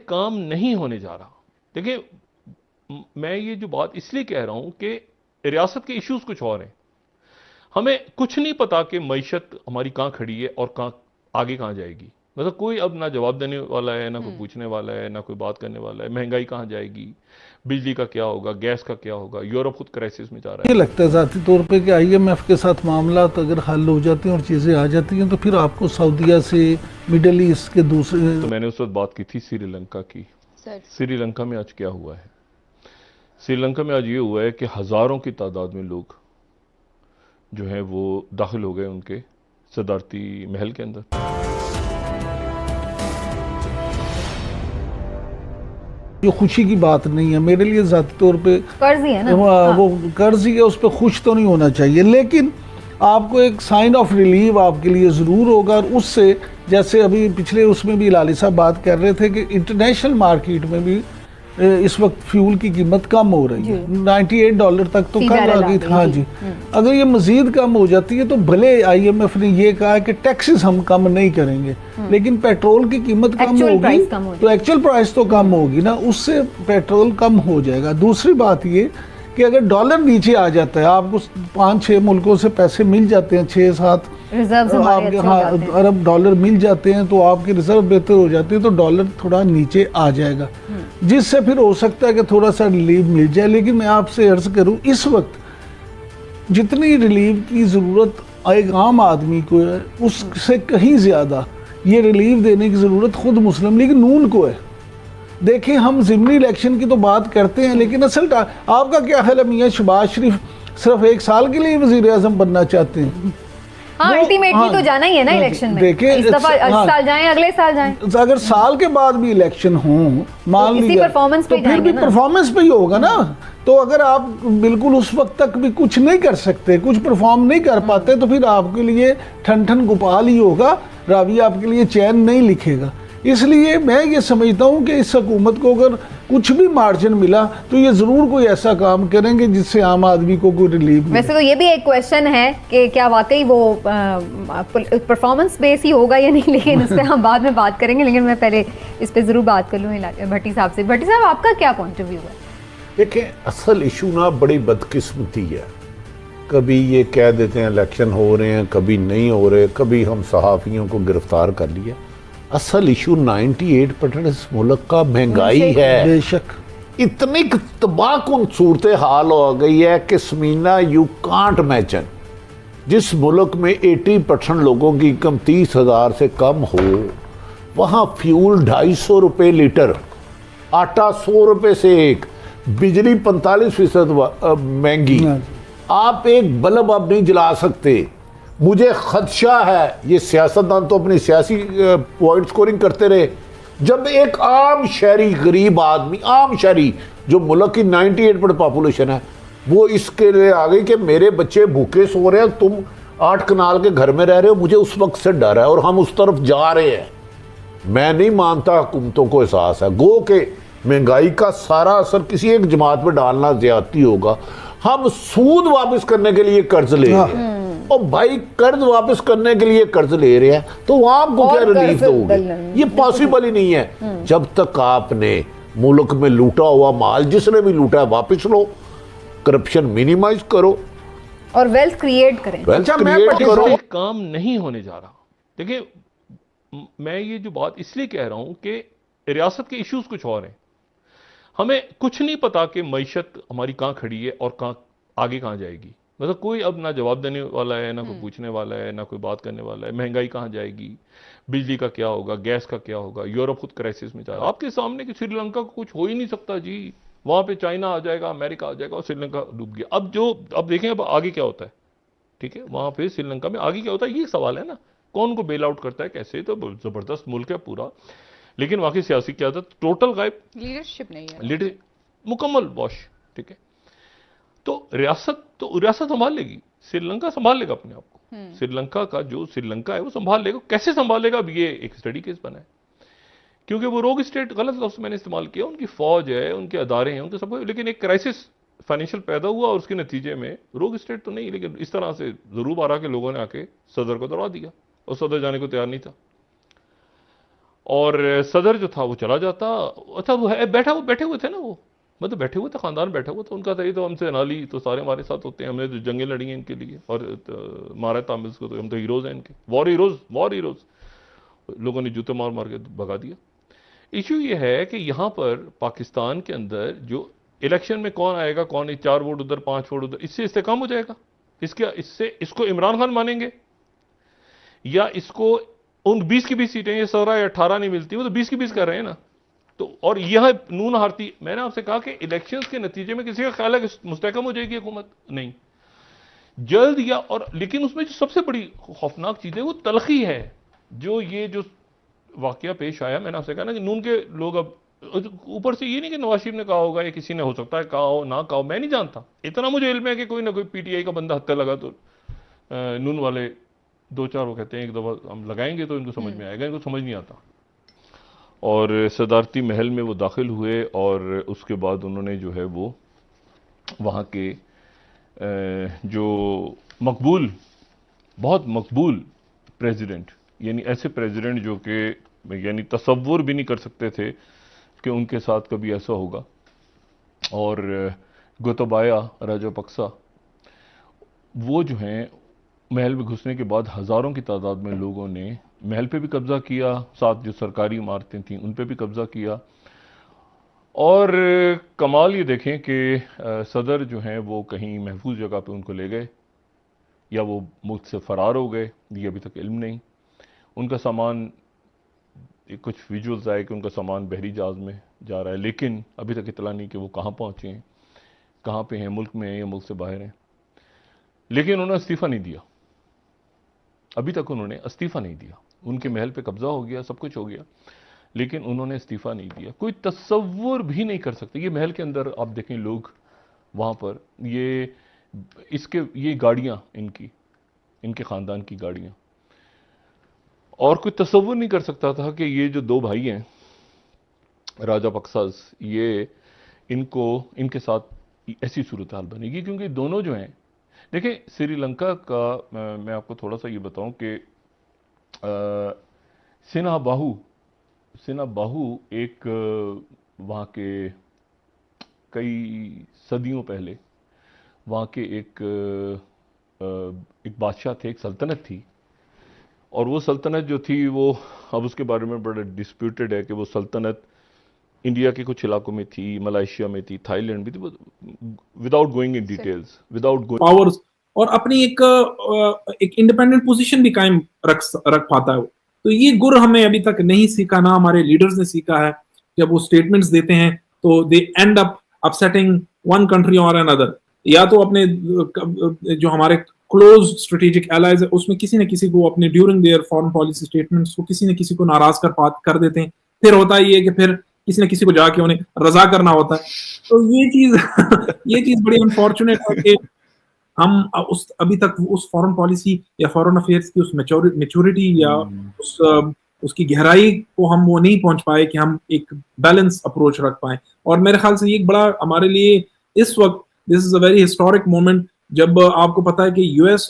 काम नहीं होने जा रहा। देखिए, मैं ये जो बात इसलिए कह रहा हूं कि रियासत के इश्यूज कुछ और हैं। हमें कुछ नहीं पता कि मईशत हमारी कहाँ खड़ी है और कहाँ आगे कहाँ जाएगी। मतलब कोई अब ना जवाब देने वाला है, ना कोई पूछने वाला है, ना कोई बात करने वाला है। महंगाई कहाँ जाएगी, बिजली का क्या होगा, गैस का क्या होगा। यूरोप खुद क्राइसिस में जा रहा ये है। लगता है ज़ाती तौर पे कि आईएमएफ के साथ मामला तो अगर हल हो जाते हैं और चीज़ें आ जाती हैं तो फिर आपको सऊदीया से, मिडल ईस्ट के दूसरे। तो मैंने उस वक्त बात की थी श्रीलंका की। सर श्रीलंका में आज क्या हुआ है? श्रीलंका में आज ये हुआ है कि हजारों की तादाद में लोग जो हैं वो दाखिल हो गए उनके सदारती महल के अंदर। जो खुशी की बात नहीं है मेरे लिए ज़ाती तौर पे। कर्ज ही है ना। वो कर्ज ही है, उस पर खुश तो नहीं होना चाहिए, लेकिन आपको एक साइन ऑफ रिलीव आपके लिए ज़रूर होगा। और उससे जैसे अभी पिछले उसमें भी लाली साहब बात कर रहे थे कि इंटरनेशनल मार्केट में भी इस वक्त फ्यूल की कीमत कम हो रही है। $98 तक तो कल आ गई थी। हाँ जी, अगर ये मजीद कम हो जाती है तो भले आईएमएफ ने ये कहा कि टैक्सेस हम कम नहीं करेंगे, लेकिन पेट्रोल की कीमत कम होगी तो एक्चुअल प्राइस तो कम होगी ना, उससे पेट्रोल कम हो जाएगा। दूसरी बात ये कि अगर डॉलर नीचे आ जाता है, आपको 5-6 मुल्कों से पैसे मिल जाते हैं, 6-7 आपके अरब डॉलर मिल जाते हैं, तो आपके रिजर्व बेहतर हो जाते हैं, तो डॉलर थोड़ा नीचे आ जाएगा, जिससे फिर हो सकता है कि थोड़ा सा रिलीफ मिल जाए। लेकिन मैं आपसे अर्ज करूं, इस वक्त जितनी रिलीफ की ज़रूरत एक आम आदमी को है, उससे कहीं ज़्यादा ये रिलीफ देने की ज़रूरत खुद मुस्लिम लीग नून को है। देखिए, हम ज़िमनी इलेक्शन की तो बात करते हैं, लेकिन असल आपका क्या ख्याल है, मियाँ शहबाज शरीफ सिर्फ 1 साल के लिए वज़ीर आज़म बनना चाहते हैं? हाँ, अल्टीमेटली तो जाना ही है ना इलेक्शन में। देखिए, इस दफा साल जाएं, अगले साल जाएं। अगर साल के बाद भी इलेक्शन हो, मान लीजिए, परफॉर्मेंस तो फिर भी परफॉर्मेंस पे ही होगा ना। तो अगर आप बिल्कुल उस वक्त तक भी कुछ नहीं कर सकते, कुछ परफॉर्म नहीं कर पाते, तो फिर आपके लिए ठन ठन गोपाल ही होगा, रावी आपके लिए चैन नहीं लिखेगा। इसलिए मैं ये समझता हूँ कि इस हुकूमत को अगर कुछ भी मार्जिन मिला तो ये ज़रूर कोई ऐसा काम करेंगे जिससे आम आदमी को कोई रिलीफ मिले। वैसे तो ये भी एक क्वेश्चन है कि क्या वाकई वो परफॉर्मेंस बेस ही होगा या नहीं, लेकिन इस पर हम बाद में बात करेंगे। लेकिन मैं पहले इस पर ज़रूर बात कर लूँ भट्टी साहब से। भट्टी साहब, आपका क्या पॉइंट ऑफ व्यू है? देखिए, असल इशू ना बड़ी बदकिस्मती है। कभी ये कह देते हैं इलेक्शन हो रहे हैं, कभी नहीं हो रहे, कभी हम सहाफ़ियों को गिरफ्तार कर लिया। असल इशू 98% इस मुल्क का महंगाई है। बेशक इतनी तबाहकुन सूरत हाल हो गई है कि समीना, यू कांट इमेजिन, जिस मुल्क में 80% लोगों की इनकम 30,000 से कम हो, वहाँ फ्यूल 250 रुपये लीटर, आटा 100 रुपये से एक, बिजली 45% महंगी। आप एक बल्ब अब नहीं जला सकते। मुझे खदशा है, ये सियासतदान तो अपनी सियासी पॉइंट स्कोरिंग करते रहे, जब एक आम शहरी, गरीब आदमी, आम शहरी जो मुल्क की 98% पॉपुलेशन है, वो इसके लिए आ गई कि मेरे बच्चे भूखे सो रहे हैं, तुम 8 कनाल के घर में रह रहे हो। मुझे उस वक्त से डर है और हम उस तरफ जा रहे हैं। मैं नहीं मानता हुकूमतों को एहसास है। गो के महंगाई का सारा असर किसी एक जमात पर डालना ज्यादती होगा। हम सूद वापस करने के लिए कर्ज ले रहे हैं, और भाई कर्ज वापस करने के लिए कर्ज ले रहे हैं तो आपको क्या रिलीफ दोगे? ये पॉसिबल ही नहीं है। जब तक आपने मुल्क में लूटा हुआ माल, जिसने भी लूटा है, वापस लो, करप्शन मिनिमाइज करो और वेल्थ क्रिएट करें। वेल्थ क्रिएट करो। काम नहीं होने जा रहा। देखिए, मैं ये जो बात इसलिए कह रहा हूं कि रियासत के इश्यूज कुछ और हैं। हमें कुछ नहीं पता कि मईशत हमारी कहाँ खड़ी है और कहाँ आगे कहाँ जाएगी। मतलब कोई अब ना जवाब देने वाला है, ना कोई पूछने वाला है, ना कोई बात करने वाला है। महंगाई कहाँ जाएगी, बिजली का क्या होगा, गैस का क्या होगा। यूरोप खुद क्राइसिस में जा रहा है आपके सामने कि श्रीलंका को कुछ हो ही नहीं सकता जी। वहां पे चाइना आ जाएगा, अमेरिका आ जाएगा और श्रीलंका डूब गया। अब देखें अब आगे क्या होता है। ठीक है, वहां पे श्रीलंका में आगे क्या होता है, ये सवाल है ना। कौन को बेल आउट करता है, कैसे? तो जबरदस्त मुल्क है पूरा, लेकिन वहां की सियासी क्यादत टोटल गायब, लीडरशिप नहीं है, लीडर मुकम्मल वॉश। ठीक है, तो रियासत संभाल लेगी, श्रीलंका संभाल लेगा अपने आप को। श्रीलंका का जो श्रीलंका है वो संभाल लेगा। कैसे संभालेगा, अब ये एक स्टडी केस बना है, क्योंकि वो रोग स्टेट, गलत लफ्ज मैंने इस्तेमाल किया। उनकी फौज है, उनके अदारे हैं, उनके सब, लेकिन एक क्राइसिस फाइनेंशियल पैदा हुआ और उसके नतीजे में रोग स्टेट तो नहीं, लेकिन इस तरह से जरूर बारह के लोगों ने आके सदर को दौड़ा दिया और सदर जाने को तैयार नहीं था। और सदर जो था वो चला जाता। अच्छा वो है बैठे हुए थे ना, वो मतलब बैठे हुए थे, खानदान बैठा हुआ था उनका। था ये तो हमसे ना ली तो सारे हमारे साथ होते हैं, हमने तो जंगें लड़ी हैं इनके लिए और मारा है तामिल्स को, तो हम तो हीरोज हैं इनके, वॉर हीरोज। लोगों ने जूते मार मार के भगा दिया। इशू ये है कि यहाँ पर पाकिस्तान के अंदर जो इलेक्शन में कौन आएगा कौन नहीं, 4 वोट उधर 5 वोट उधर, इससे इस्तेकाम हो जाएगा। इसको इमरान खान मानेंगे या इसको उन 20 की 20 सीटें, ये 16 या 18 नहीं मिलती, वो तो 20 की 20 कर रहे हैं ना। तो और यह नून हारती, मैंने आपसे कहा कि इलेक्शंस के नतीजे में किसी का ख्याल है कि मुस्तहकम हो जाएगी हुकूमत, नहीं, जल्द या और। लेकिन उसमें जो सबसे बड़ी खौफनाक चीज है वो तलखी है, जो वाकया पेश आया। मैंने आपसे कहा ना कि नून के लोग अब ऊपर से, ये नहीं कि नवाज शरीफ ने कहा होगा या किसी ने, हो सकता है कहा हो ना कहा हो, मैं नहीं जानता, इतना मुझे इल्म है कि कोई ना कोई पीटीआई का बंदा हत्या लगा तो नून वाले 2-4 वो कहते हैं एक दफा हम लगाएंगे तो इनको समझ में आएगा, इनको समझ नहीं आता। और सदारती महल में वो दाखिल हुए और उसके बाद उन्होंने जो है वो वहाँ के जो बहुत मकबूल प्रेसिडेंट, यानी ऐसे प्रेसिडेंट जो कि यानी तसव्वुर भी नहीं कर सकते थे कि उनके साथ कभी ऐसा होगा, और गोताबाया राजापक्सा, वो जो हैं महल में घुसने के बाद हज़ारों की तादाद में लोगों ने महल पे भी कब्ज़ा किया, साथ जो सरकारी इमारतें थीं उन पे भी कब्ज़ा किया। और कमाल ये देखें कि सदर जो हैं वो कहीं महफूज जगह पे उनको ले गए या वो मुल्क से फ़रार हो गए, ये अभी तक इल्म नहीं। उनका सामान, कुछ विजुअल्स आए कि उनका सामान बहरी जहाज़ में जा रहा है, लेकिन अभी तक इतला नहीं कि वो कहाँ पहुँचे हैं, कहाँ पे हैं, मुल्क में हैं या मुल्क से बाहर हैं। लेकिन उन्होंने इस्तीफ़ा नहीं दिया, अभी तक उन्होंने इस्तीफ़ा नहीं दिया। उनके महल पे कब्ज़ा हो गया, सब कुछ हो गया, लेकिन उन्होंने इस्तीफ़ा नहीं दिया। कोई तसव्वुर भी नहीं कर सकते। ये महल के अंदर आप देखें लोग वहाँ पर, ये गाड़ियाँ इनके ख़ानदान की गाड़ियाँ, और कोई तसव्वुर नहीं कर सकता था कि ये जो 2 भाई हैं राजापक्सास, ये इनके साथ ऐसी सूरत हाल बनेगी, क्योंकि दोनों जो हैं, देखिए श्रीलंका का मैं आपको थोड़ा सा ये बताऊं कि सिन्हा बाहू एक वहाँ के कई सदियों पहले वहाँ के एक बादशाह थे, एक सल्तनत थी, और वो सल्तनत जो थी वो, अब उसके बारे में बड़ा डिस्प्यूटेड है कि वो सल्तनत इंडिया के कुछ इलाकों में थी, मलेशिया में थी, थाईलैंड में थी, without going in details, powers और अपनी एक इंडिपेंडेंट पोजीशन भी कायम रख पाता है। तो ये गुर हमें अभी तक नहीं सीखा, ना हमारे लीडर्स ने सीखा है। जब वो स्टेटमेंट्स देते हैं तो they end up upsetting one country और अनदर, या तो अपने जो हमारे क्लोज स्ट्रेटेजिक एलाइज है उसमें किसी न किसी को अपने during their foreign policy statements को किसी न किसी को नाराज कर देते हैं। फिर होता ही है कि फिर किसी न किसी को जाके उन्हें रजा करना होता है। तो ये चीज बड़ी अनफॉर्चुनेट है कि हम अभी तक उस फॉरेन पॉलिसी या फॉरेन अफेयर्स की उस मैच्योरिटी या उसकी गहराई को हम वो नहीं पहुंच पाए कि हम एक बैलेंस अप्रोच रख पाए। और मेरे ख्याल से ये एक बड़ा हमारे लिए इस वक्त, this is a very historic moment, जब आपको पता है कि यूएस